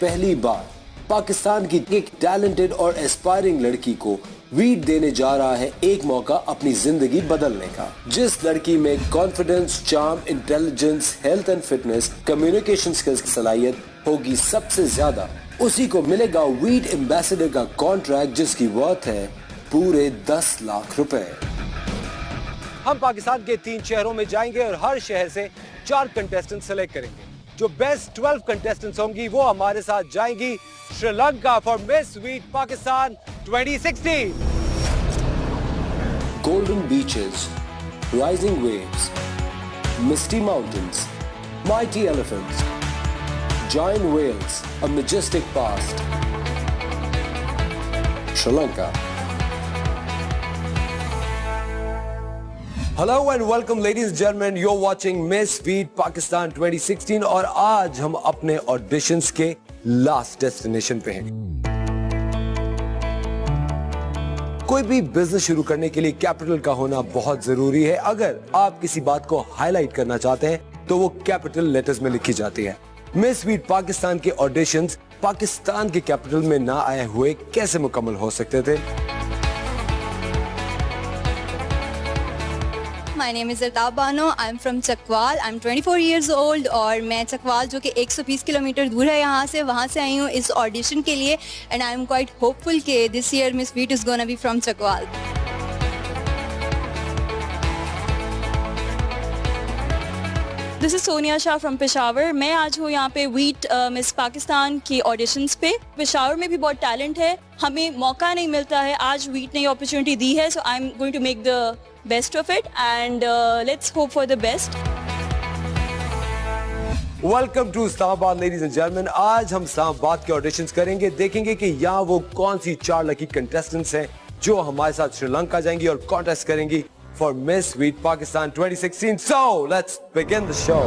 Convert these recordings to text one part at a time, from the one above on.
पहली बार पाकिस्तान की एक टैलेंटेड और एस्पायरिंग लड़की को वीट देने जा रहा है एक मौका अपनी जिंदगी बदलने का। जिस लड़की में confidence, charm, intelligence, health and fitness, communication skills की सलाहियत होगी सबसे ज्यादा, उसी को मिलेगा वीट एम्बेसडर का कॉन्ट्रैक्ट, जिसकी वर्थ है पूरे 10 लाख रुपए। हम पाकिस्तान के 3 शहरों में जाएंगे और हर शहर से 4 कंटेस्टेंट सेलेक्ट करेंगे। जो बेस्ट 12 कंटेस्टेंट्स होंगी वो हमारे साथ जाएंगी Sri Lanka for miss wheat Pakistan 2016। Golden beaches, rising waves, misty mountains, mighty elephants, giant whales, a majestic past. Sri Lanka. Hello and welcome ladies and gentlemen, you're watching Miss wheat Pakistan 2016 और आज हम अपने auditions के लास्ट डेस्टिनेशन पे हैं। कोई भी business शुरू करने के लिए कैपिटल का होना बहुत जरूरी है। अगर आप किसी बात को हाईलाइट करना चाहते हैं तो वो कैपिटल लेटर्स में लिखी जाती है। मिस वीट पाकिस्तान के ऑडिशंस पाकिस्तान के कैपिटल में ना आए हुए कैसे मुकम्मल हो सकते थे? My name is Altab Bano. I'm from Chakwal. I'm 24 years old और मैं चकवाल जो कि 120 किलोमीटर दूर है यहाँ से, वहाँ से आई हूँ इस ऑडिशन के लिए and I'm quite hopeful कि this year Miss wheat is gonna be from Chakwal. This is Sonia Shah from Peshawar. मैं आज हूँ यहाँ पे वीट मिस पाकिस्तान की ऑडिशंस पे। पेशावर में भी बहुत टैलेंट है, हमें मौका नहीं मिलता है। आज वीट ने ये अपॉर्चुनिटी दी है, so I'm going to make the best of it and let's hope for the best. Welcome to Islamabad ladies and gentlemen. आज हम इस्लामाबाद के ऑडिशंस करेंगे, देखेंगे कि यहाँ वो कौन सी 4 लकी कंटेस्टेंट्स हैं जो हमारे साथ श्रीलंका जाएंगी और कॉन्टेस्ट करेंगी for Miss wheat Pakistan 2016. So let's begin the show.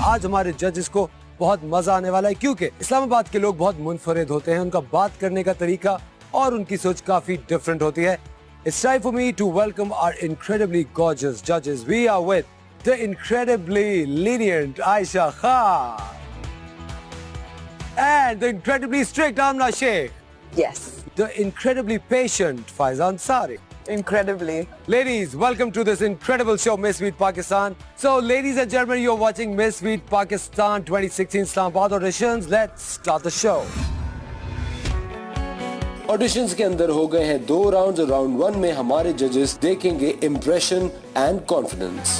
आज हमारे जजेस को बहुत मजा आने वाला है क्योंकि इस्लामाबाद के लोग बहुत मुनफरिद होते हैं। उनका बात करने का तरीका और उनकी सोच काफी डिफरेंट होती है। It's time for me to welcome our incredibly gorgeous judges. We are with the incredibly lenient Aisha Khan and the incredibly strict Amna Sheikh. Yes. The incredibly patient Faizan Sari. Incredibly. Ladies, welcome to this incredible show, Miss wheat Pakistan. So, ladies and gentlemen, you're watching Miss wheat Pakistan 2016 Islamabad auditions. Let's start the show. Auditions के अंदर हो गए हैं 2 rounds और round 1 में हमारे जजेस देखेंगे इम्प्रेशन एंड कॉन्फिडेंस।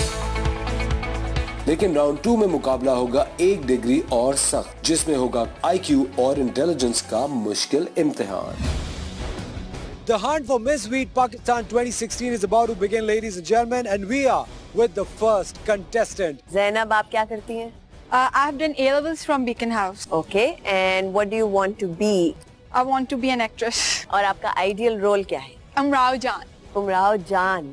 लेकिन राउंड 2 में मुकाबला होगा 1 डिग्री और सख्त, जिसमें होगा IQ और इंटेलिजेंस का मुश्किल इम्तिहान। The hunt for Miss wheat Pakistan 2016 is about to begin, ladies and gentlemen, and we are with the first contestant. Zainab, आप क्या करती हैं? I have done A-levels from Beacon House. Okay, and what do you want to be? I want to be an actress. और आपका ideal role क्या है? Umrao Jan. Umrao जान।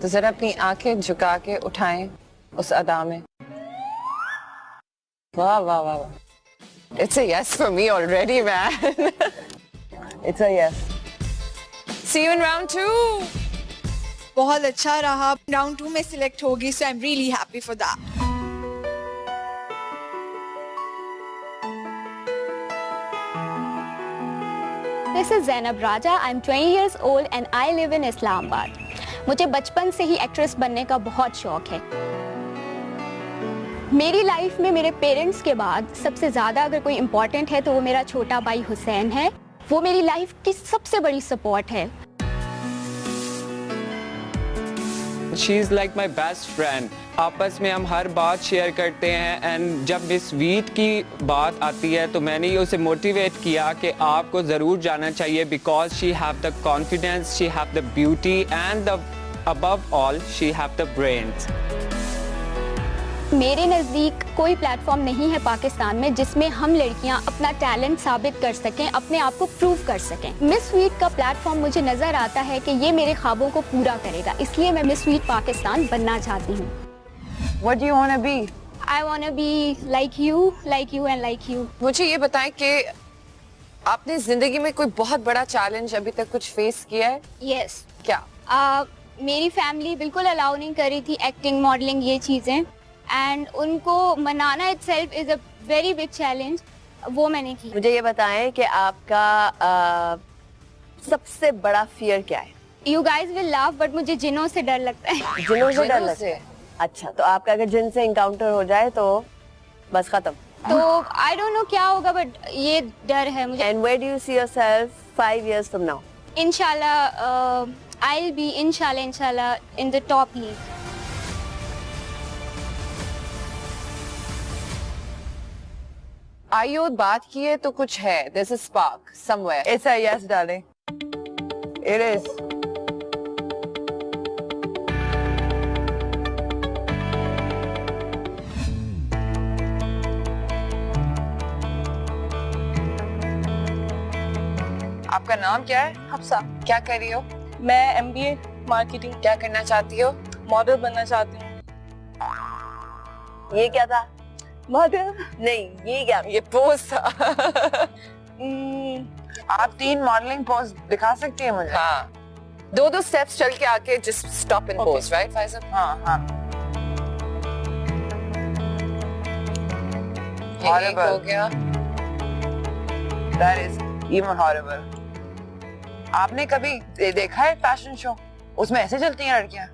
तो जरा अपनी आंखें झुका के उठाएं उस अदा में। वाह वाह वाह वाह। It's a yes for me already, man. It's a yes. See you in round 2. बहुत अच्छा रहा। Round 2 में select होगी, so I'm really happy for that. This is Zainab Raja. I'm 20 years old and I live in Islamabad. मुझे बचपन से ही actress बनने का बहुत शौक है। मेरी लाइफ में मेरे पेरेंट्स के बाद सबसे ज़्यादा अगर कोई इम्पोर्टेंट है तो वो मेरा छोटा भाई हुसैन है। वो मेरी लाइफ की सबसे बड़ी सपोर्ट है। She is like my best friend. आपस में हम हर बात शेयर करते हैं एंड जब मिस वीट की बात आती है तो मैंने उसे मोटिवेट किया कि आपको ज़रूर जाना चाहिए because she have the confidence, she have the beauty and the above all she have the brains. मेरे नज़दीक कोई प्लेटफॉर्म नहीं है पाकिस्तान में जिसमें हम लड़कियां अपना टैलेंट साबित कर सकें, अपने आप को प्रूव कर सकें। मिस वीट का प्लेटफॉर्म मुझे नज़र आता है कि ये मेरे ख्वाबों को पूरा करेगा, इसलिए मैं मिस वीट पाकिस्तान बनना चाहती हूँ। What do you want to be? I want to be like you and like you. मुझे ये बताएं कि आपने जिंदगी में कोई बहुत बड़ा चैलेंज अभी तक कुछ फेस किया है? यस। क्या? मेरी फैमिली बिल्कुल अलाउ नहीं करी थी एक्टिंग, मॉडलिंग, ये चीज़ें, एंड उनको मनाना itself is a very big challenge. वो मैंने की। मुझे ये बताएं कि आपका सबसे बड़ा फियर क्या है? You guys will laugh, but मुझे जिनों से डर लगता है। जिनों से डर जिनों लगता से? है? अच्छा, तो आपका अगर जिन से इनकाउंटर हो जाए तो बस खत्म। तो आई डोंट नो क्या होगा, बट ये डर है मुझे। And where do you see yourself 5 years from now? इंशाल्लाह आई विल बी इंशाल्लाह इन द टॉप लीग। आइयो बात की है तो कुछ है, there's a spark somewhere. It's a yes, darling. It is. आपका नाम क्या है? हफ्सा। क्या कर रही हो? मैं MBA मार्केटिंग क्या करना चाहती हो? मॉडल बनना चाहती हूँ। ये क्या था? मॉडल नहीं, ये क्या? ये पोज था। आप 3 मॉडलिंग पोज दिखा सकती है मुझे? हाँ, 2 स्टेप्स चल के आके just stop and pose, right, फाइज़ा? हाँ हाँ। ये एक Horrible. हो गया। That is even horrible. आपने कभी देखा है फैशन शो? उसमें ऐसे चलती हैं लड़कियाँ?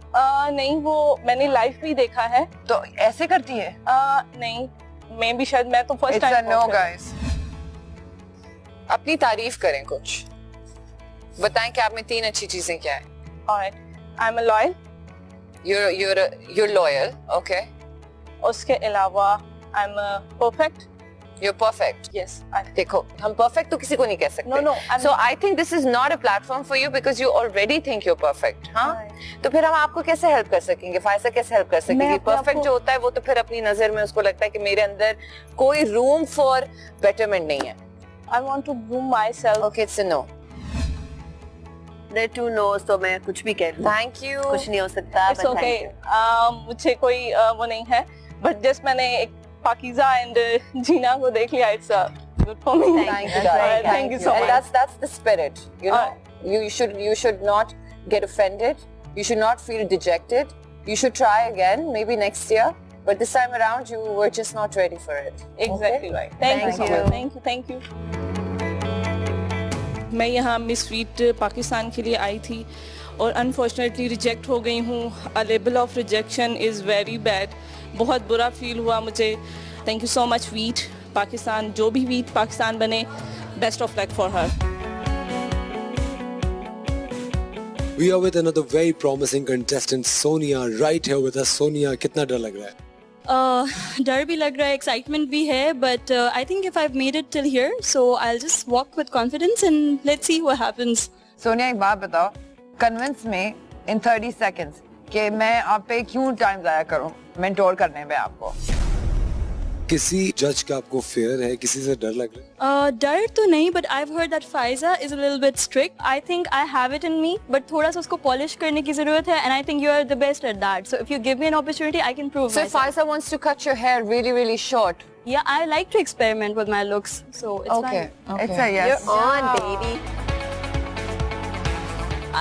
नहीं, वो मैंने लाइव भी देखा है। तो ऐसे करती है? नहीं, मैं भी शायद, मैं तो first It's a time. no, guys. अपनी तारीफ करें कुछ, बताएं कि आप में 3 अच्छी चीजें क्या है? Alright, I'm a loyal. You're loyal, okay? उसके अलावा I'm a perfect. You're perfect. Yes. देखो, हम perfect तो किसी को नहीं कह सकते. No, I'm So I think this is not a platform for you because you already think you're perfect. हाँ? तो फिर हम आपको कैसे हेल्प कर सकेंगे? फायसा कैसे हेल्प कर सकेगी? परफेक्ट जो होता है वो तो फिर अपनी नजर में उसको लगता है कि मेरे अंदर कोई रूम फॉर बेटरमेंट नहीं है. I want to groom myself. Okay, it's a no. There are 2 no's, तो मैं कुछ भी कह लूं। Thank you. कुछ नहीं हो सकता। It's but okay. thank you. मुझे कोई वो नहीं है, but just मैंने एक पाकिज़ा एंड जीना को देख लिया, it's good for me. Thank you, That's darling. right. Thank you so And much. that's the spirit. You know, you should not get offended. You should not feel dejected. You should try again, maybe next year. But this time around, you were just not ready for it. Exactly right. Thank you so much. Thank you. मैं यहाँ miss Sweet Pakistan के लिए आई थी और unfortunately reject हो गई हूँ। A level of rejection is very bad. बहुत बुरा फील हुआ मुझे। Thank you so much wheat Pakistan, जो भी वीट पाकिस्तान बने, best of luck for her. We are with another very promising contestant, Sonia, right here with us. Sonia, कितना डर लग रहा है? डर भी लग रहा है, एक्साइटमेंट भी है, but I think if I have made it till here, so I will just walk with confidence and let's see what happens. Sonia, एक बात बताओ, कन्विंस में in 30 seconds कि मैं आप पे क्यों टाइम जाया करूं मेंटोर करने में आपको? किसी जज का आपको फेयर है? किसी से डर लग रहा है? डर तो नहीं, but I have heard that Faiza is a little bit strict. I think I have it in me, but थोड़ा सा उसको पॉलिश करने की जरूरत है, and I think you are the best at that. So if you give me an opportunity, I can prove So if Faiza wants to cut your hair really, really short. Yeah, I like to experiment with my looks, so it's Okay. fine. It's a yes. You're on, baby.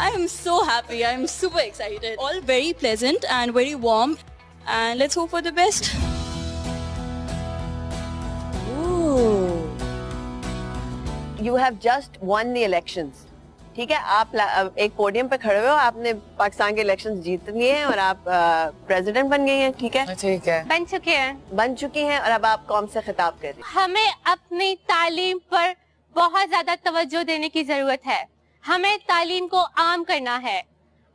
I am so happy. I am super excited. All very pleasant and very warm, and let's hope for the best. You have just won the elections. ठीक है, आप एक podium पे खड़े हो, आपने पाकिस्तान के elections जीत लिए हैं और आप प्रेसिडेंट बन गई हैं, ठीक है? ठीक है. बन चुके हैं। बन चुकी हैं और अब आप कौन से खिताब कर रही हैं? हमें अपनी तालीम पर बहुत ज्यादा तवज्जो देने की जरूरत है। हमें तालीम को आम करना है,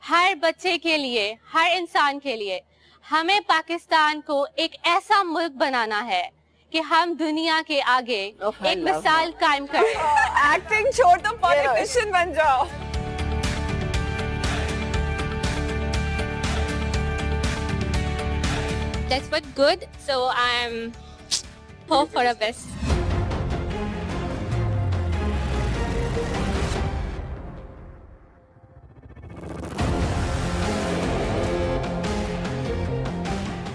हर बच्चे के लिए, हर इंसान के लिए। हमें पाकिस्तान को एक ऐसा मुल्क बनाना है कि हम दुनिया के आगे एक मिसाल कायम करें। एक्टिंग छोड़ दो, पॉलिटिशियन बन जाओ। That's what good. So I'm hope for the best.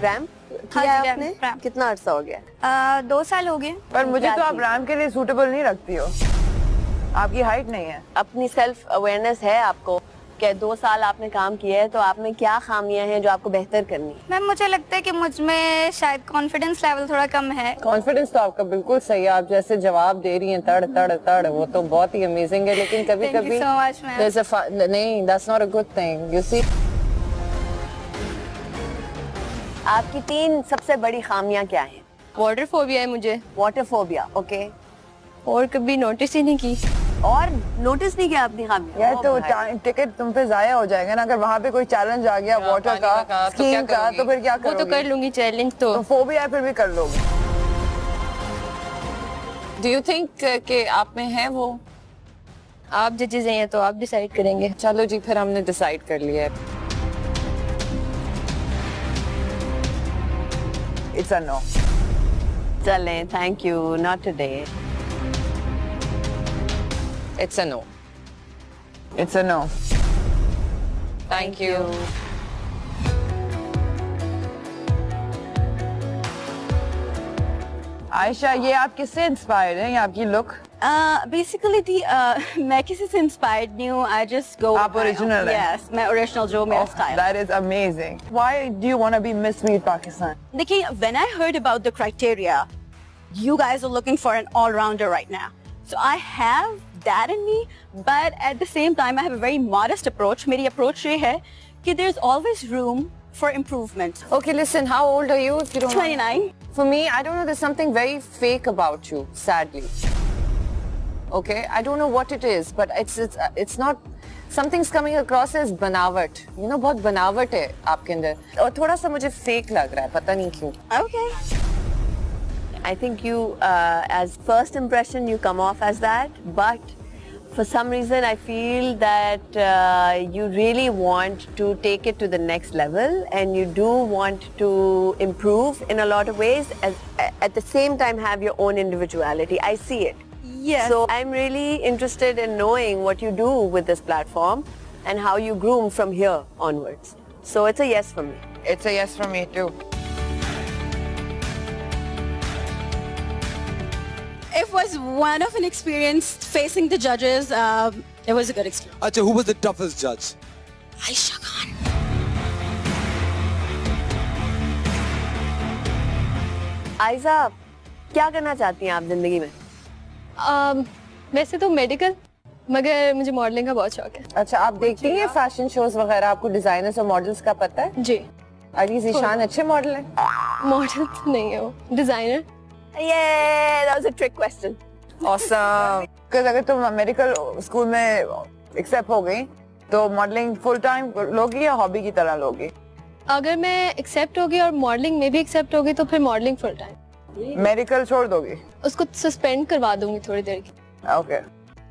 Ramp हाँ किया जी, है आपने? रैम्प। कितना अरसा हो गया? 2 साल हो गए। पर मुझे क्या तो आप चीज़? रैम के लिए सूटेबल नहीं रखती हो। आपकी हाइट नहीं है। अपनी सेल्फ अवेयरनेस है आपको कि 2 साल आपने काम किया है, तो आप में क्या खामियां हैं जो आपको बेहतर करनी है? मैम मुझे लगता है कि मुझ में शायद कॉन्फिडेंस लेवल थोड़ा कम है। कॉन्फिडेंस तो आपका बिल्कुल सही है, आप जैसे जवाब दे रही हैं तड़ तड़ तड़, वो तो बहुत ही अमेजिंग है, लेकिन कभी कभी so much, ma'am. नहीं, that's not a good thing, you see. आपकी 3 सबसे बड़ी खामियां क्या हैं? वाटर फोबिया है मुझे, वाटर फोबिया, ओके। और कभी नोटिस ही नहीं की। और नोटिस नहीं किया अपनी खामियां? यार तो टिकट तुम पे जाया हो जाएगा ना, अगर वहाँ पे कोई चैलेंज आ गया वाटर का, स्कीम का, तो फिर क्या करोगे? वो तो कर लूंगी चैलेंज तो फोबिया फिर भी कर लोगे। Do you think कि आप में है वो? आप जजेस हैं तो आप डिसाइड करेंगे। चलो जी, फिर हमने डिसाइड कर लिया है। It's a no. चलें, thank you, not today. It's a no. It's a no. Thank you. Ayesha, ये आप किससे इंस्पायर्ड हैं? ये आपकी लुक? बेसिकली मैं किसी से इंस्पायर्ड नहीं हूँ, आई जस्ट गो। आप ओरिजिनल हैं? यस, मैं ओरिजिनल जो मेरा style. That is amazing. Why do you want to be Miss Sweet Pakistan? देखिए, when I heard about the criteria, you guys are looking for an all-rounder right now. So I have that in me, but at the same time I have a very modest approach. मेरी approach ये है कि there's always room for improvement. Okay, listen, how old are you? If you don't 29. For me, I don't know, there's something very fake about you, sadly. Okay, I don't know what it is, but it's not, something's coming across as बनावट. You know, बहुत बनावट है आपके अंदर, और थोड़ा सा मुझे fake लग रहा है, पता नहीं क्यों. Okay. I think you, as first impression, you come off as that, but for some reason I feel that you really want to take it to the next level, and you do want to improve in a lot of ways, at the same time have your own individuality. I see it. Yes. So I'm really interested in knowing what you do with this platform and how you groom from here onwards. So it's a yes for me. It's a yes for me too. It was one of an experience facing the judges. It was a good experience. Acha, who was the toughest judge? Aisha Khan. Ayesha, क्या करना चाहती हैं आप जिंदगी में? वैसे तो medical, मगर मुझे मॉडलिंग का बहुत शौक है। अच्छा, आप देखती हैं फैशन शोज वगैरह? आपको डिजाइनर्स और मॉडल्स का पता है? जी। अली ज़ीशान अच्छे मॉडल हैं? मॉडल तो नहीं है वो, designer. Yeah, that was a trick question. Awesome. Because अगर तुम मेडिकल स्कूल में एक्सेप्ट हो गई, तो मॉडलिंग फुल टाइम लोगी या हॉबी की तरह लोगी? अगर मैं एक्सेप्ट होगी और मॉडलिंग में भी एक्सेप्ट होगी तो फिर मॉडलिंग फुल टाइम। मेडिकल छोड़ दोगी? उसको सस्पेंड करवा दूंगी थोड़ी देर की। Okay.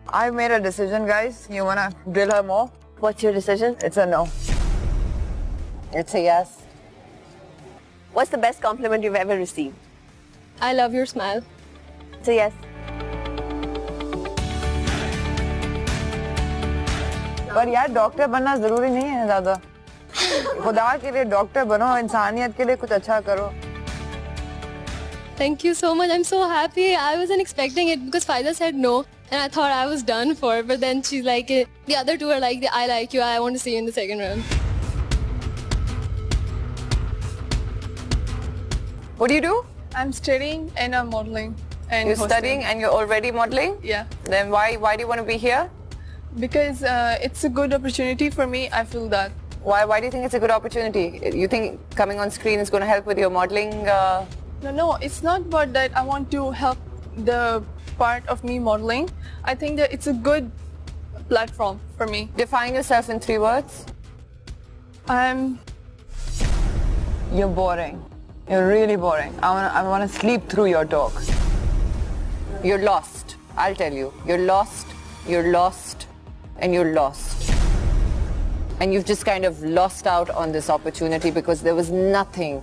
I made a decision, guys. You wanna drill her more? What's your decision? It's a no. It's a yes. What's the best compliment you've ever received? I love your smile. It's a yes. पर यार doctor बनना जरूरी नहीं है ज्यादा। खुदा के लिए डॉक्टर बनो, इंसानियत के लिए कुछ अच्छा करो। Thank you so much. I'm so happy. I wasn't expecting it because Faiza said no, and I thought I was done for. But then she's like, the other two are like, I like you. I want to see you in the second round. What do you do? I'm studying and I'm modeling. And You're hosting. studying and you're already modeling? Yeah. Then why do you want to be here? Because it's a good opportunity for me. I feel that. Why do you think it's a good opportunity? You think coming on screen is going to help with your modeling? No, it's not about that. I want to help the part of me modeling. I think that it's a good platform for me. Define yourself in 3 words. You're boring. You're really boring. I wanna sleep through your talk. You're lost. I'll tell you. You're lost. You're lost. And you're lost. And you've just kind of lost out on this opportunity because there was nothing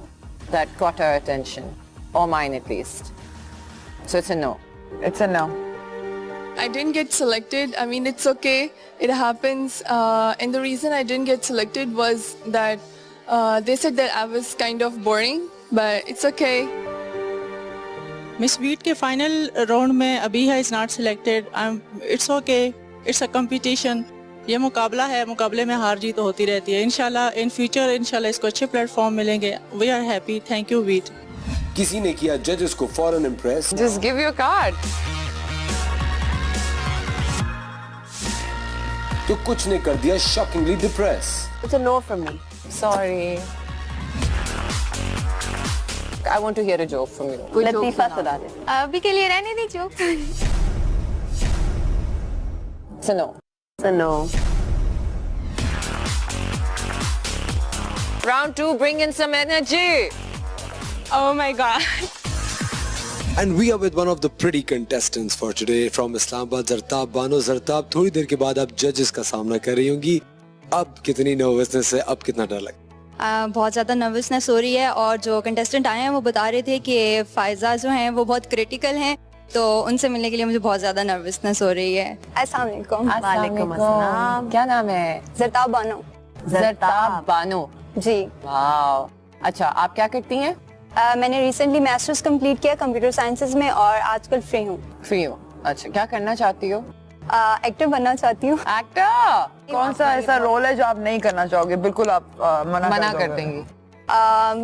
that caught our attention. Or mine at least. So it's a no. It's a no. I didn't get selected. I mean, it's okay. It happens. And the reason I didn't get selected was that they said that I was kind of boring. But it's okay. Miss wheat के final round में अभी है, is not selected. It's okay, it's a competition, ये मुकाबला है, मुकाबले में हार जीत होती रहती है। इंशाल्लाह इन फ्यूचर इंशाल्लाह इसको अच्छे प्लेटफॉर्म मिलेंगे। We are happy, thank you Veet. किसी ने किया जजेस को फौरन impress, Just give your card. तो कुछ ने कर दिया shockingly depress. It's a no from me. Sorry. I want to hear a joke from you. लतीफा सुना दे। अभी के लिए रहने दीजिए। It's a no. It's a no. Round 2, bring in some energy. Oh my God. And we are with one of the pretty contestants for today from Islamabad, Zartab Bano। Zartab, थोड़ी देर के बाद आप जजेस का सामना कर रही होंगी। अब कितनी नर्वसनेस है, अब कितना डर लगता है? बहुत ज़्यादा नर्वसनेस हो रही है और जो कंटेस्टेंट आए हैं वो बता रहे थे कि फायजा जो हैं वो बहुत क्रिटिकल हैं, तो उनसे मिलने के लिए मुझे बहुत ज़्यादा नर्वसनेस हो रही है। अस्सलाम वालेकुम। वालेकुम अस्सलाम। क्या नाम है? ज़रताब बानो। ज़रताब बानो। जी। वाओ। अच्छा, आप क्या करती हैं? मैंने रिसेंटली मास्टर्स कंप्लीट किया कंप्यूटर साइंसेज में और आजकल फ्री हूँ। फ्री हो? अच्छा, क्या करना चाहती हो? एक्टर बनना चाहती हूँ। एक्टर? कौन सा ऐसा रोल है जो आप नहीं करना चाहोगे? बिल्कुल आप मना कर देंगी।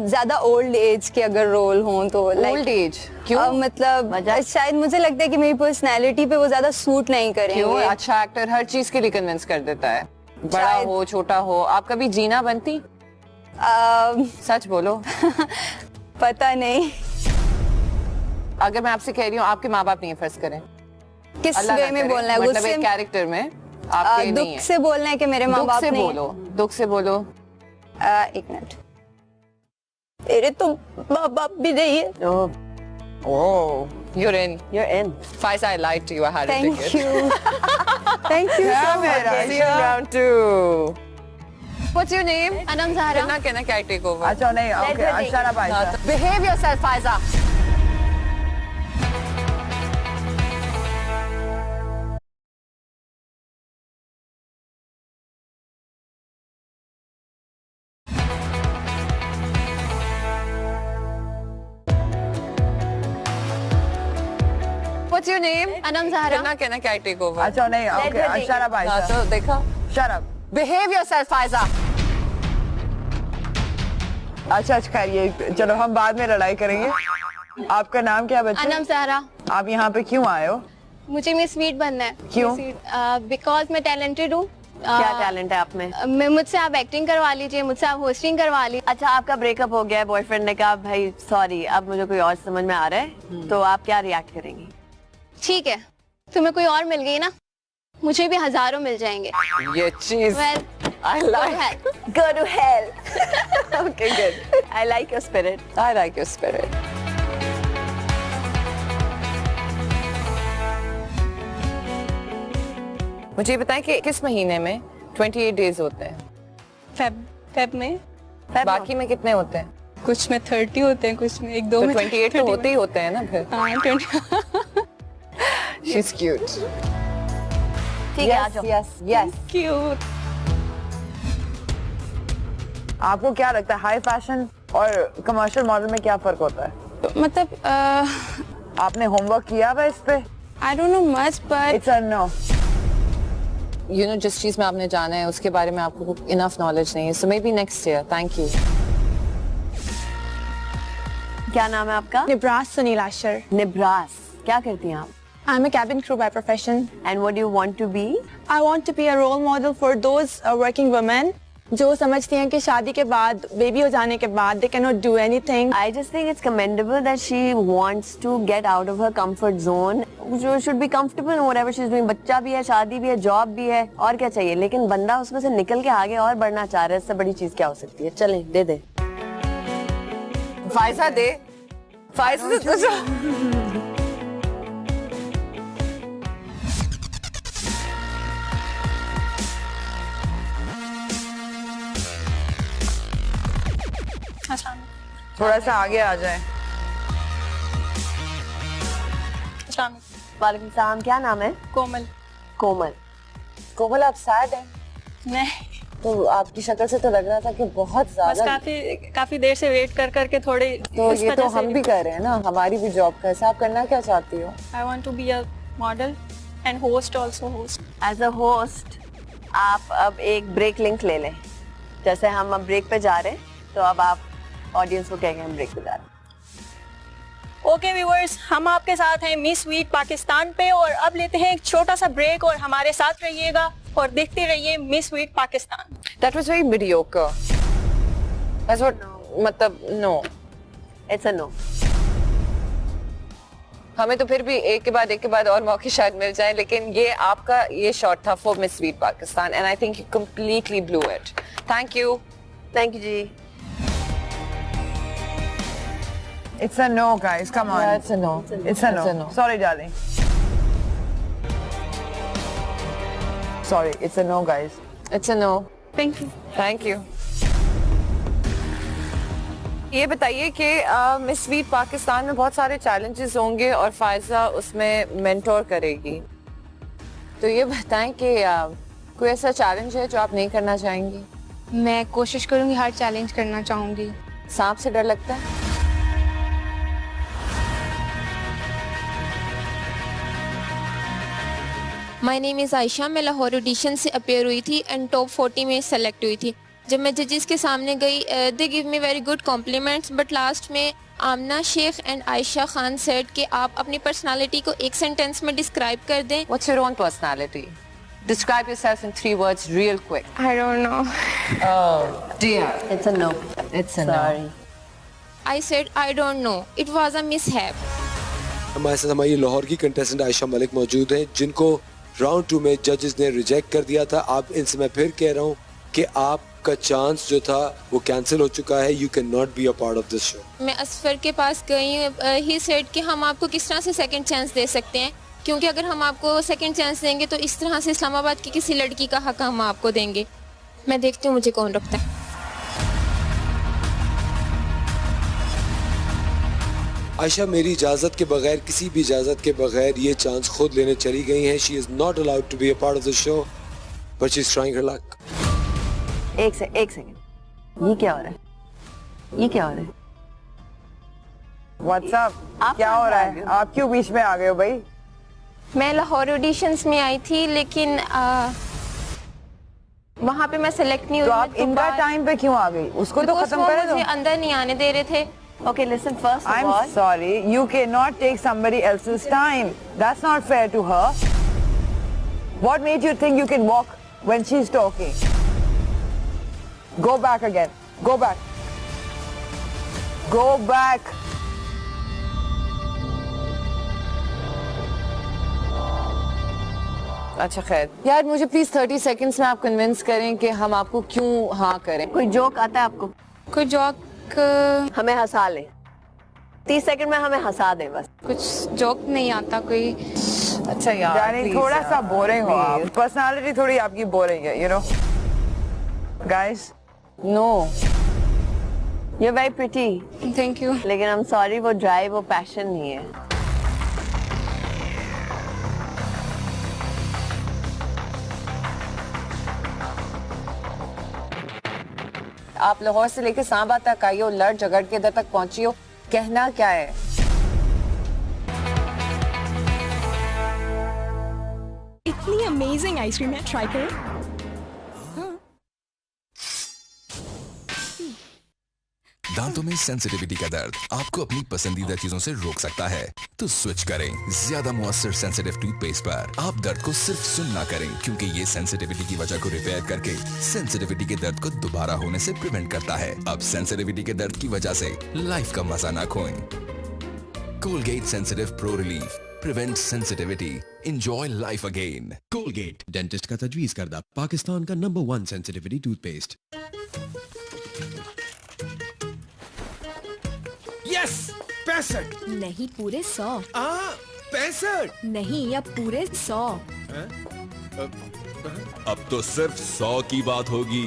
ज्यादा ओल्ड एज के अगर रोल हों तो ओल्ड एज क्यों? मतलब शायद मुझे लगता है कि मेरी पर्सनैलिटी पे वो ज्यादा सूट नहीं करेंगे। क्यों? अच्छा एक्टर हर चीज के लिए कन्विंस कर देता है, बड़ा हो छोटा हो। आप कभी जीना बनती? सच बोलो। पता नहीं। अगर मैं आपसे कह रही हूँ आपके माँ बाप नहीं है, फर्ज करें, किस वे में बोलना है? मतलब एक कैरेक्टर में आपके नहीं है। दुख से बोलना है कि मेरे माँ बाप नहीं है? दुख से बोलो। एक मिनट। तेरे तो माँ बाप भी नहीं है। Oh, you're in. Faiza, I lied to you. I had a ticket. Thank you. Thank you so much. See you in round 2. What's your name? Anam Zahra. कितना कहना क्या take over? अच्छा नहीं, ओके, अशरा भाई। Behave yourself, Faiza. What's your name? Anam Zahra. कितना कहना क्या take over? अच्छा नहीं, ओके, अशरा भाई। तो देखा? Shut up. Behave yourself, Faiza. अच्छा खैर, ये चलो हम बाद में लड़ाई करेंगे। आपका नाम क्या बच्चे? अनम ज़हरा। आप यहाँ पे क्यों आए हो? मुझे मिस वीट बनना है। क्यों? बिकॉज मैं टैलेंटेड हूँ। क्या टैलेंट है आप में? मुझसे आप एक्टिंग करवा लीजिए, मुझसे आप होस्टिंग करवा लीजिए। अच्छा, आपका ब्रेकअप हो गया है, बॉयफ्रेंड ने कहा भाई सॉरी अब मुझे कोई और समझ में आ रहा है, तो आप क्या रिएक्ट करेंगी? ठीक है, तुम्हें कोई और मिल गई ना, मुझे भी हजारों मिल जाएंगे। ये चीज Well, I like. Go to hell. Okay, good. I like your spirit. I like your spirit. मुझे बताएं कि किस महीने में 28 डेज होते हैं? फेब में। बाकी में कितने होते हैं? कुछ में 30 होते हैं, कुछ में 1-2 में 28 तो होते ही होते हैं ना फिर। हाँ 20। She's cute. ठीक है, आ जाओ। Yes. Cute. आपको क्या लगता है हाई फैशन और कमर्शियल मॉडल में क्या फर्क होता है? मतलब आपने होमवर्क किया हुआ इस पे? I don't know much but It's a no. You know, जिस चीज में आपने जाना है उसके बारे में आपको enough knowledge नहीं है, so maybe next year. Thank you. क्या नाम है आपका? निब्रास सुनील आशर। निब्रास। क्या करती हैं आप? I'm a cabin crew by profession. And what do you want to be? I want to be a role model for those working women जो समझती हैं कि शादी के बाद, बेबी हो जाने के बाद they cannot do anything. I just think it's commendable that she wants to get out of her comfort zone. She should be comfortable in whatever she's doing. बच्चा भी है, शादी भी है, जॉब भी है, और क्या चाहिए? लेकिन बंदा उसमें से निकल के आगे और बढ़ना चाह रहा है, इससे बड़ी चीज क्या हो सकती है? चलें, दे दे। फायजा दे। फायजा तो थोड़ा सा आगे आ जाए। वालेकुम सलाम। क्या नाम है? कोमल। कोमल। कोमल, आप सैड हैं? नहीं। तो आपकी शक्ल से तो लग रहा था कि बहुत बस ज्यादा काफी देर से वेट कर करके थोड़े तो ये तो हम भी कर रहे हैं ना, हमारी भी जॉब का है। आप करना क्या चाहती हो? I want to be a model and host also host. As a host आप अब एक ब्रेक लिंक ले लें, जैसे हम अब ब्रेक पे जा रहे हैं तो अब आप ऑडियंस को कहेंगे हम ब्रेक पे जा रहे हैं। ओके व्यूअर्स, हम आपके साथ हैं मिस वीट पाकिस्तान पे और अब लेते हैं एक छोटा सा ब्रेक और हमारे साथ रहिएगा और देखते रहिए miss wheat Pakistan. That was very mediocre. That's what मतलब no. It's a no. हमें तो फिर भी एक के बाद और मौके शायद मिल जाएं, लेकिन ये आपका ये शॉट था for Miss Sweet Pakistan and I think you completely blew it. Thank you. Thank you जी। It's a no, guys. Come on. Yeah, it's a no. It's a no. Sorry, darling. Sorry, it's a no, guys. It's a no. Thank you. Thank you. ये बताइए कि miss Sweet Pakistan में बहुत सारे challenges होंगे और फायजा उसमें मेंटोर करेगी, तो ये बताएं कि कोई ऐसा चैलेंज है जो आप नहीं करना चाहेंगी? मैं कोशिश करूंगी, हर चैलेंज करना चाहूंगी। सांप से डर लगता है? My name is Ayesha. मैं लाहौर ऑडिशन से अपेयर हुई थी एंड टॉप 40 में सेलेक्ट हुई थी। जब मैं जजेस के सामने गई, they give me very good compliments, but last में आमना शेख एंड आयशा खान सेड कि आप अपनी पर्सनालिटी को एक सेंटेंस में डिस्क्राइब कर दें। What's your own personality? Describe yourself in 3 words real quick. I don't know. Oh dear. It's a no. It's a no. Sorry. I said I don't know. It was a mishap. हमारे साथ हमारी लाहौर की contestant Ayesha Malik मौजूद हैं, जिनको round 2 में जजेस ने रिजेक्ट कर दिया था। आप इनसे मैं फिर कह रहा हूँ कि आपका चांस जो था वो कैंसिल हो चुका है। You can not be a part of this show. मैं असफर के पास गई, ही सेड कि हम आपको किस तरह से सेकंड चांस दे सकते हैं, क्योंकि अगर हम आपको सेकंड चांस देंगे तो इस तरह से इस्लामाबाद की किसी लड़की का हक हम आपको देंगे। मैं देखती हूँ मुझे कौन रखता है। आयशा मेरी इजाजत के बगैर, किसी भी इजाजत के बगैर ये चांस खुद लेने चली गई हैं। She is not allowed to be a part of the show, but she is trying her luck. एक सेकंड, ये क्या हो रहा है? ये क्या हो रहा है? व्हाट्सअप क्या हो रहा है? आप क्यों बीच में आ गए हो भाई? मैं लाहौर ऑडिशंस में आई थी, लेकिन वहाँ पे मैं सेलेक्ट नहीं हुई। तो आप इनका टाइम पे क्यों आ गई? उसको तो खत्म करे दो। मुझे अंदर नहीं आने दे रहे थे। Okay, listen, first of I'm all, sorry. You cannot take somebody else's time. That's not fair to her. What made you think you can walk when she's talking? Go back again. Go back. Go back. अच्छा खैर, यार मुझे please 30 seconds में आप convince करें कि हम आपको क्यों हाँ करें। कोई जोक आता है आपको? कोई जोक हमें हंसा ले, 30 सेकंड में हमें हंसा दे बस। कुछ जोक नहीं आता कोई। अच्छा यार, यानी थोड़ा सा बोरिंग हो आप। पर्सनालिटी थोड़ी आपकी बोरिंग है, you know. Guys, no. You're very pretty. Thank you. लेकिन I'm sorry, वो ड्राइव, वो पैशन नहीं है। आप लाहौर से लेकर सांबा तक आई हो, लड़ झगड़ के इधर तक पहुंची हो, कहना क्या है? इतनी अमेजिंग आइसक्रीम है, ट्राई करो। दांतों में सेंसिटिविटी का दर्द आपको अपनी पसंदीदा चीजों से रोक सकता है, तो स्विच करें ज्यादा मुअस्सर सेंसिटिव टूथपेस्ट पर। आप दर्द को सिर्फ सुनना करें, क्योंकि ये सेंसिटिविटी की वजह को रिपेयर करके सेंसिटिविटी के दर्द को दोबारा होने से प्रिवेंट करता है। अब सेंसिटिविटी के दर्द की वजह से लाइफ का मजा ना खोएं। Colgate sensitive pro relief prevent sensitivity, enjoy life again. Colgate, dentist का तजवीज करदा पाकिस्तान का नंबर 1 सेंसिटिविटी टूथपेस्ट। यस, 65 नहीं, पूरे 100। 65 नहीं, अब पूरे 100। अब तो सिर्फ 100 की बात होगी,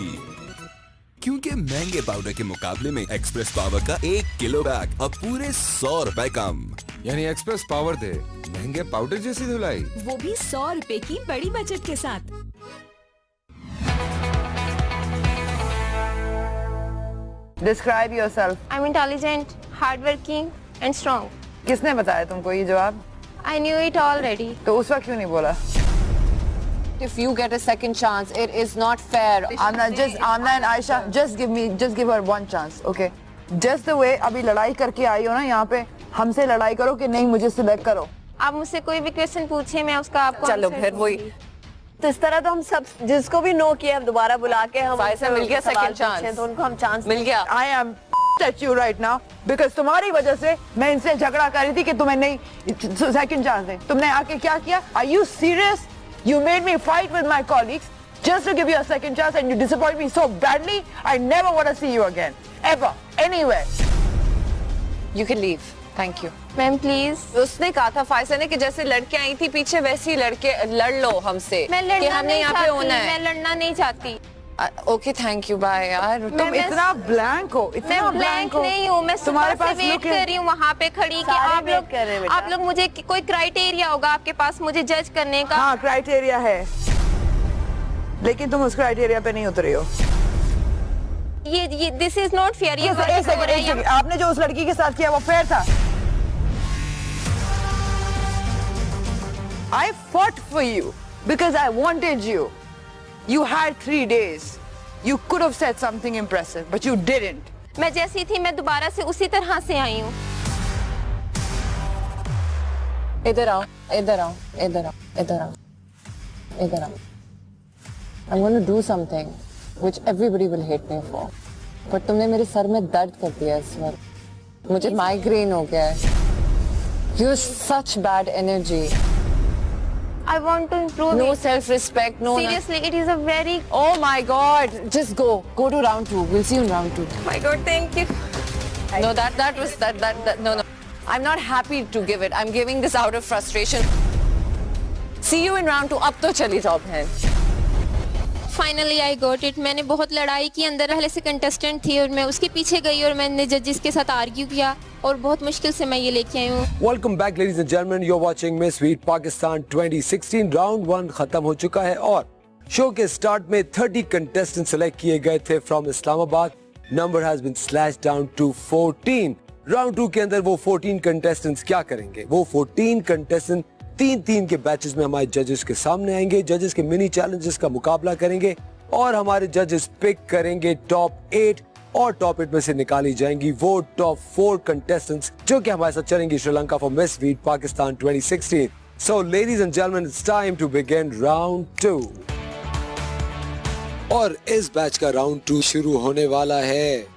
क्योंकि महंगे पाउडर के मुकाबले में एक्सप्रेस पावर का 1 किलो बैग अब पूरे 100 रुपए कम। यानी एक्सप्रेस पावर दे महंगे पाउडर जैसी धुलाई, वो भी 100 रुपए की बड़ी बचत के साथ। Describe yourself. I'm intelligent, hardworking, and strong. किसने बताया तुमको ये जवाब? I knew it already. तो उस वक्त क्यों नहीं बोला? If you get a second chance, it is not fair. Amna and Aisha, just give her one chance, okay? Just the way अभी लड़ाई करके आई हो ना यहाँ पे, हमसे लड़ाई करो कि नहीं मुझे सिलेक्ट करो. आप मुझसे कोई भी क्वेश्चन पूछिए, मैं उसका आपको चलो फिर वही. तो इस तरह तो हम सब जिसको भी नो किया हम दोबारा बुला के हम फाइसा मिल गया सेकंड चांस, तो उनको हम चांस मिल गया. I am at you right now because तुम्हारी वजह से मैं इनसे झगड़ा कर रही थी कि तुम्हें नहीं सेकंड चांस दे. तुमने आके क्या किया? Are you serious? You made me fight with my colleagues just to give you a second chance and you disappoint me so badly. I never want to see you again. Ever. Anywhere. You can leave. Thank you. Ma'am please. उसने कहा था फाइसा ने कि जैसे लड़के आई थी पीछे वैसे ही लड़के लड़ लो हमसे. मैं कि लड़ना हमने नहीं यहाँ पे चाहती. होना है. मैं लड़ना नहीं चाहती. ओके थैंक यू बाय यार. तुम इतना ब्लैंक हो, इतना मैं ब्लैंक नहीं हूँ. मैं सुबह से वेट कर रही हूँ वहाँ पे खड़ी कि आप लोग मुझे कोई क्राइटेरिया होगा आपके पास मुझे जज करने का. हाँ क्राइटेरिया है, लेकिन तुम उस क्राइटेरिया पे नहीं उतरे हो. ये दिस इज नॉट फेयर. ये एक सेकंड, आपने जो उस लड़की के साथ किया वो फेयर था? I fought for you because I wanted you. You had 3 days. You could have said something impressive, but you didn't. मैं जैसी थी मैं दोबारा से उसी तरह से आई हूँ. इधर आओ, इधर आओ, इधर आओ, इधर आओ, इधर आओ. I'm going to do something which everybody will hate me for. But तुमने मेरे सर में दर्द कर दिया इस वक्त. मुझे माइग्रेन हो गया है. You're such bad energy. I want to improve. No it. self-respect. No. Seriously, it is a very. Oh my God! Just go. Go to round 2. We'll see you in round 2. Oh my God, thank you. No, that was no. I'm not happy to give it. I'm giving this out of frustration. See you in round 2. अब तो चली जाओ बहन. Finally I got it. मैंने बहुत लड़ाई की. अंदर पहले से कंटेस्टेंट थी और मैं उसके पीछे गई और मैंने जजेस के साथ आर्ग्यू किया और बहुत मुश्किल से मैं ये लेके आई हूँ. Welcome back ladies and gentlemen. You're watching Miss Sweet Pakistan 2016. Round 1 खत्म हो चुका है और शो के स्टार्ट में 30 कंटेस्टेंट सेलेक्ट किए गए थे from Islamabad. Number has been slash down to 14. Round 2 के अंदर वो 14 कंटेस्टेंट्स क्या करेंगे? वो 14 कंटेस्टेंट 3-3 के बैचेस में हमारे जजेस के सामने आएंगे. जजेस के मिनी चैलेंजेस का मुकाबला करेंगे और हमारे जजेस पिक करेंगे टॉप 8 और टॉप 8 में से निकाली जाएंगी वो टॉप 4 कंटेस्टेंट्स जो कि हमारे साथ चलेंगी Sri Lanka for Miss Sweet Pakistan 2016. So ladies and gentleman, it's time to begin round 2. और इस बैच का राउंड 2 शुरू होने वाला है.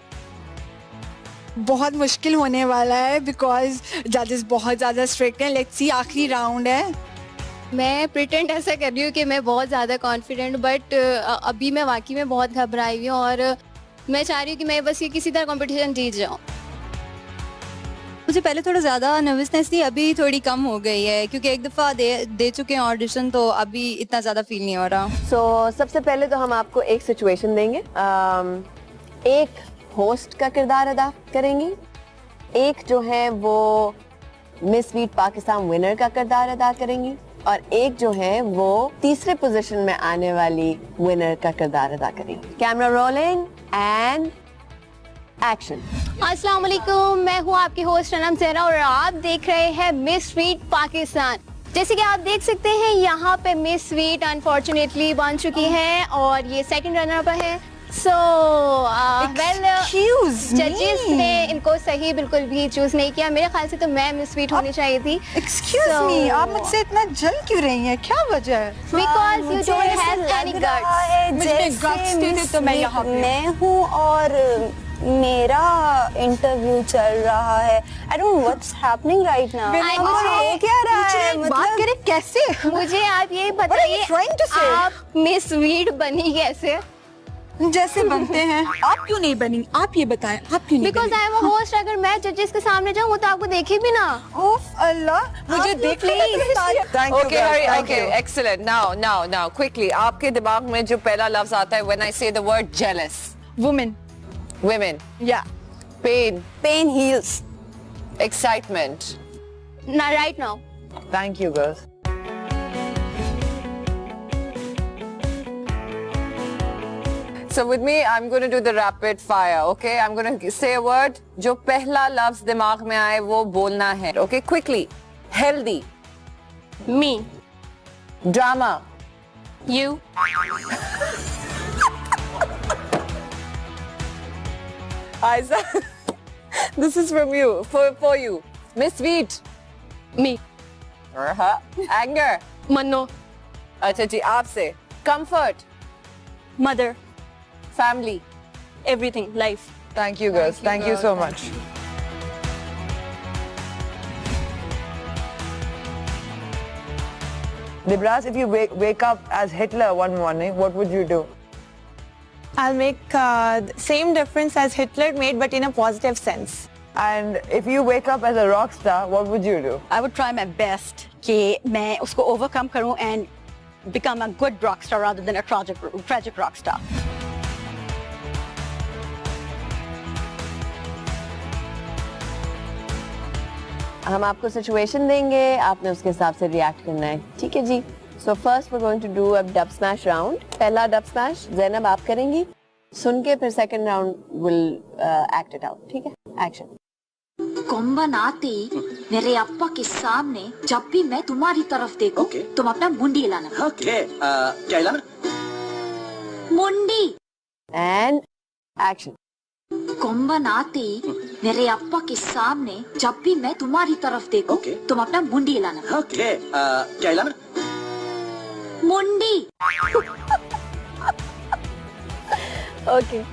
बहुत मुश्किल होने वाला है बिकॉज जजेस बहुत ज़्यादा स्ट्रिक्ट हैं. लेट्स सी, आखिरी राउंड है. मैं प्रिटेंड ऐसा कर रही हूँ कि मैं बहुत ज़्यादा कॉन्फिडेंट, बट अभी मैं वाकई में बहुत घबराई हुई हूँ और मैं चाह रही हूँ कि मैं बस ये किसी तरह कंपटीशन जीत जाऊँ. मुझे पहले थोड़ा ज़्यादा नर्वसनेस थी, अभी थोड़ी कम हो गई है क्योंकि एक दफ़ा दे चुके हैं ऑडिशन, तो अभी इतना ज़्यादा फील नहीं हो रहा. सबसे पहले तो हम आपको एक सिचुएशन देंगे. एक होस्ट का किरदार अदा करेंगी, एक जो है वो मिस स्वीट पाकिस्तान विनर का किरदार अदा करेंगी और एक जो है वो तीसरे पोजीशन में आने वाली विनर का किरदार अदा करेंगी. Camera rolling and action. अस्सलाम वालेकुम, मैं हूँ आपकी होस्ट अनम ज़हरा और आप देख रहे हैं मिस स्वीट पाकिस्तान. जैसे कि आप देख सकते हैं यहाँ पे मिस स्वीट अनफॉर्चुनेटली बन चुकी हैं और ये सेकंड रनर पर है. सो जजेस ने इनको सही बिल्कुल भी चूज नहीं किया. मेरे ख्याल से तो मैं मिस स्वीट होनी चाहिए थी. एक्सक्यूज मी, आप मुझसे इतना जल क्यों रही हैं? क्या वजह है? Because you don't have any guts. मुझे गट्स देते तो मैं यहाँ पे मैं हूँ और मेरा इंटरव्यू चल रहा है. I don't know what's happening right now. हो क्या रहा है? बात करें कैसे? मुझे आप ये बताइए आप मिस स्वीट बनी कैसे? जैसे बनते हैं. आप क्यों नहीं बनी? आप ये बताएं, आप क्यों नहीं? Because I am a host. अगर मैं जजेस के सामने जाऊँ वो तो आपको देखे भी ना. ओफ अल्लाह, मुझे देख लीजिए. Okay, excellent. Now, quickly. आपके दिमाग में जो पहला लफ्ज आता है when I say the word jealous. Women. Yeah. Pain. Pain heals. Excitement. Now, right now. Thank you, girls. So with me, I'm going to do the rapid fire, okay? I'm going to say a word. जो पहला लफ्ज दिमाग में आए वो बोलना है, okay? Quickly. Healthy. Me. Drama. You. Aiza, this is from you, for you. Miss Sweet. Me. Anger. Mano. अच्छा जी, आपसे. Comfort. Mother. Family. Everything. Life. Thank you, girls. Thank you so much. Nibras, if you wake up as Hitler one morning, what would you do? I'll make the same difference as Hitler made, but in a positive sense. And if you wake up as a rock star, what would you do? I would try my best कि मैं उसको overcome करूं and become a good rock star rather than a tragic rock star. हम आपको situation देंगे, आपने उसके हिसाब से रिएक्ट करना है, ठीक है जी? So first we're going to do a dub smash round. पहला dub smash ज़ैनब आप करेंगी, सुन के फिर second round will act it out, ठीक है? Action. कोम्बन आते मेरे अप्पा के सामने जब भी मैं तुम्हारी तरफ देखूं, तुम अपना मुंडी हिलाना. क्या हिलाना? मुंडी. And action. कोम्बन आते मेरे अप्पा के सामने जब भी मैं तुम्हारी तरफ देखूं, तुम अपना मुंडी हिलाना. क्या हिलाना? मुंडी. Okay.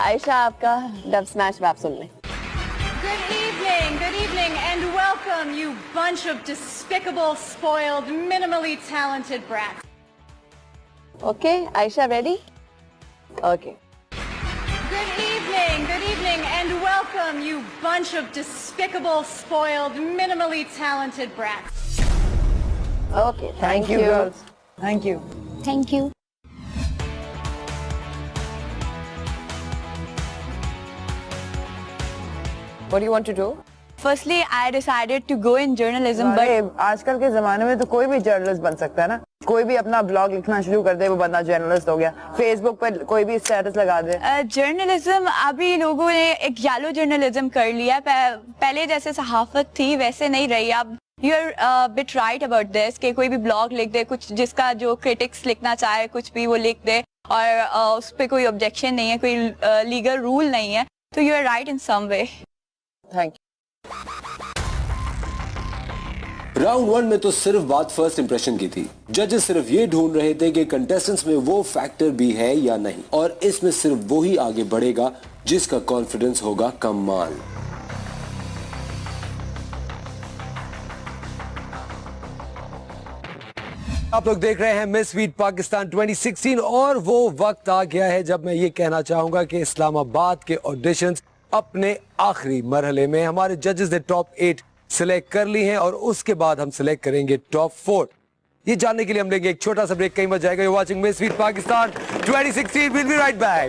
आयशा आपका dub smash आप सुन लें. Good evening, and welcome, you bunch of despicable, spoiled, minimally talented brats. Okay, Aisha, ready? Okay. Good evening, and welcome, you bunch of despicable, spoiled, minimally talented brats. Okay, thank you, girls. Thank you. Thank you. What do you want to do? Firstly, I decided to go in journalism, but आजकल के जमाने में तो कोई भी journalist बन सकता है ना. कोई भी अपना ब्लॉग लिखना शुरू कर दे, वो बंदा जर्नलिस्ट हो गया. फेसबुक पर कोई भी स्टेटस लगा दे. जर्नलिज्म अभी लोगों ने एक येलो जर्नलिज्म कर लिया. पहले जैसे सहाफत थी वैसे नहीं रही अब. You are bit right about this कि कोई भी ब्लॉग लिख दे, कुछ जिसका जो क्रिटिक्स लिखना चाहे कुछ भी वो लिख दे और उस पर कोई ऑब्जेक्शन नहीं है, कोई लीगल रूल नहीं है. तो you are right in some way. Thank you. Round 1 में तो सिर्फ बात फर्स्ट इंप्रेशन की थी. जजेस सिर्फ ये ढूंढ रहे थे कि कंटेस्टेंट्स में वो फैक्टर भी है या नहीं, और इसमें सिर्फ वो ही आगे बढ़ेगा जिसका कॉन्फिडेंस होगा कमाल. आप लोग देख रहे हैं मिस स्वीट पाकिस्तान 2016 और वो वक्त आ गया है जब मैं ये कहना चाहूंगा कि इस्लामाबाद के ऑडिशंस अपने आखिरी मरहले में. हमारे जजेस ने टॉप 8 सिलेक्ट कर ली हैं और उसके बाद हम सिलेक्ट करेंगे टॉप 4. ये जानने के लिए हम लेंगे एक छोटा सा ब्रेक. कहीं मत जाएगा. You watching miss Sweet Pakistan 2016. We'll be right back.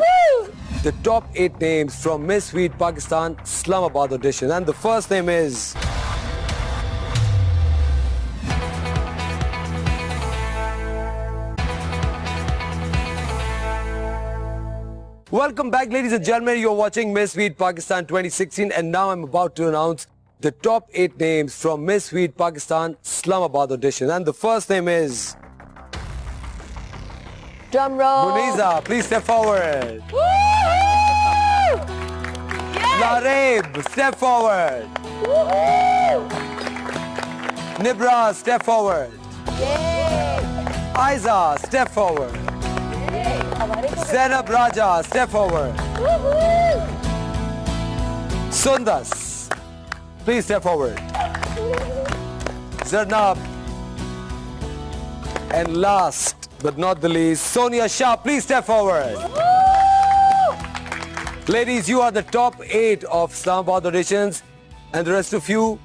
The top 8 names from Miss Sweet Pakistan Islamabad audition, and the first name is Welcome back, ladies and gentlemen. You're watching Miss Sweet Pakistan 2016, and now I'm about to announce the top 8 names from Miss Sweet Pakistan Islamabad audition, and the first name is drum roll. Muniza, please step forward. Lareb, step forward. Nibra, step forward. Aiza, step forward. Zainab Raja, step forward. Sundas, please step forward. Zarnab. And last but not the least, Sonia Shah, please step forward. Ladies, you are the top 8 of Islamabad auditions, and the rest of you,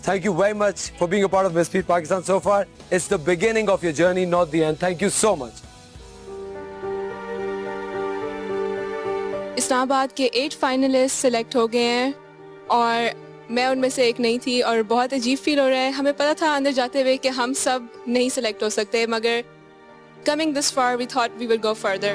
thank you very much for being a part of Miss Sweet Pakistan so far. It's the beginning of your journey, not the end. Thank you so much. Islamabad के 8 finalist select हो गए हैं और मैं उनमें से एक नहीं थी और बहुत अजीब फील हो रहा है. हमें पता था अंदर जाते हुए कि हम सब नहीं सिलेक्ट हो सकते, मगर coming this far we thought we will go further.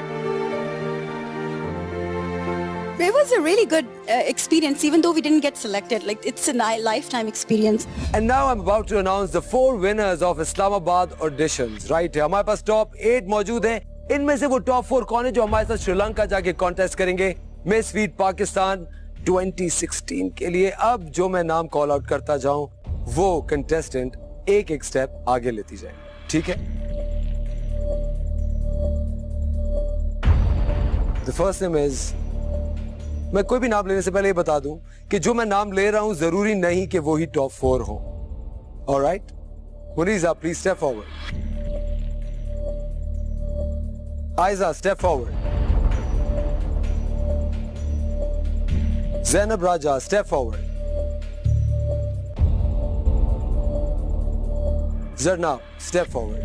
It was a really good experience, even though we didn't get selected. Like, it's a lifetime experience. And now I'm about to announce the 4 winners of Islamabad auditions. Right है, हमारे पास top 8 मौजूद हैं. इनमें से वो top 4 कौन है जो हमारे साथ श्रीलंका जाके कॉन्टेस्ट करेंगे मिस वीट पाकिस्तान 2016 के लिए. अब जो मैं नाम कॉल आउट करता जाऊं वो कंटेस्टेंट एक स्टेप आगे लेती जाए. ठीक है? The first name is, मैं कोई भी नाम लेने से पहले ये बता दूं कि जो मैं नाम ले रहा हूं जरूरी नहीं कि वो ही टॉप 4 हो. Alright? Muniza, please step forward. Aiza, step forward. Zainab Raja, step forward. Zarna, step forward.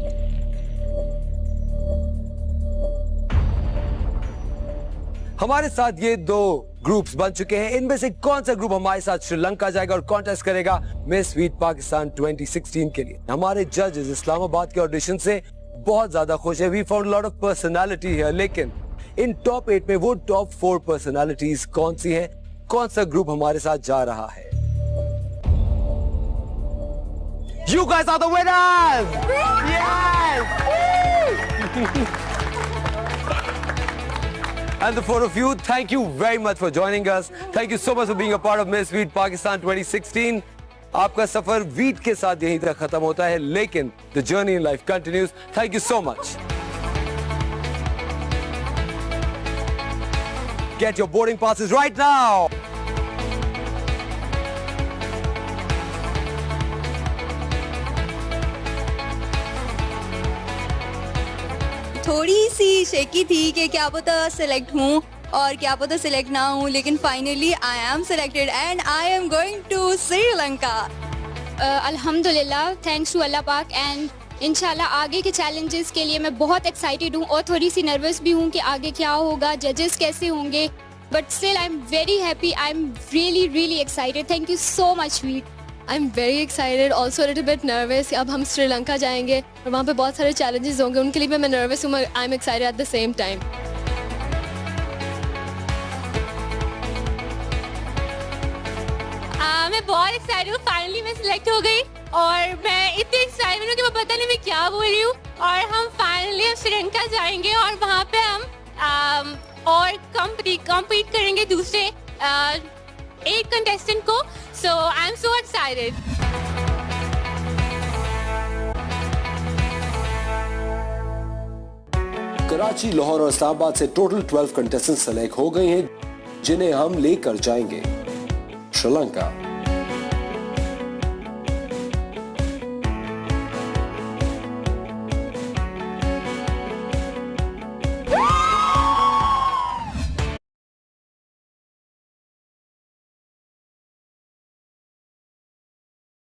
हमारे साथ ये 2 ग्रुप्स बन चुके हैं. इनमें से कौन सा ग्रुप हमारे साथ श्रीलंका जाएगा और कॉन्टेस्ट करेगा मिस वीट पाकिस्तान 2016 के लिए? हमारे जजेस इस्लामाबाद के ऑडिशन से बहुत ज्यादा खुश है. We found lot of personality here. लेकिन इन टॉप 8 में वो टॉप 4 पर्सनालिटीज कौन सी हैं? कौन सा ग्रुप हमारे साथ जा रहा है? You guys are the winners! Yes! And the 4 of you, thank you very much for joining us. Thank you so much for being a part of Miss Wheat Pakistan 2016. आपका सफर वीट के साथ यहीं तक खत्म होता है, लेकिन the journey in life continues. Thank you so much. Get your boarding passes right now. थोड़ी सी शेकी थी कि क्या पता सिलेक्ट हूँ और क्या पता सिलेक्ट ना हूँ, लेकिन finally I am selected and I am going to Sri Lanka. अल्हम्दुलिल्लाह, थैंक्स टू अल्लाह पाक. एंड इंशाल्लाह आगे के चैलेंजेस के लिए मैं बहुत एक्साइटेड हूँ और थोड़ी सी नर्वस भी हूँ कि आगे क्या होगा, जजेस कैसे होंगे. But still I am very happy. I am really really excited. Thank you so much wheat. I am very excited, also little bit nervous. अब हम श्रीलंका जाएंगे और वहाँ पे बहुत सारे चैलेंजेस होंगे, उनके लिए भी मैं नर्वस हूँ. I am excited at the same time. मैं बहुत एक्साइटेड हूँ. फाइनली मैं सिलेक्ट हो गई और मैं इतनी एक्साइटेड हूँ कि मैं पता नहीं मैं क्या बोल रही हूँ. और हम फाइनली श्रीलंका जाएंगे और वहाँ पे हम और कम्पीट करेंगे दूसरे 8 कंटेस्टेंट को. So I'm so excited. Karachi, Lahore और इस्लामाबाद से टोटल 12 कंटेस्टेंट सेलेक्ट हो गए हैं जिन्हें हम लेकर जाएंगे श्रीलंका.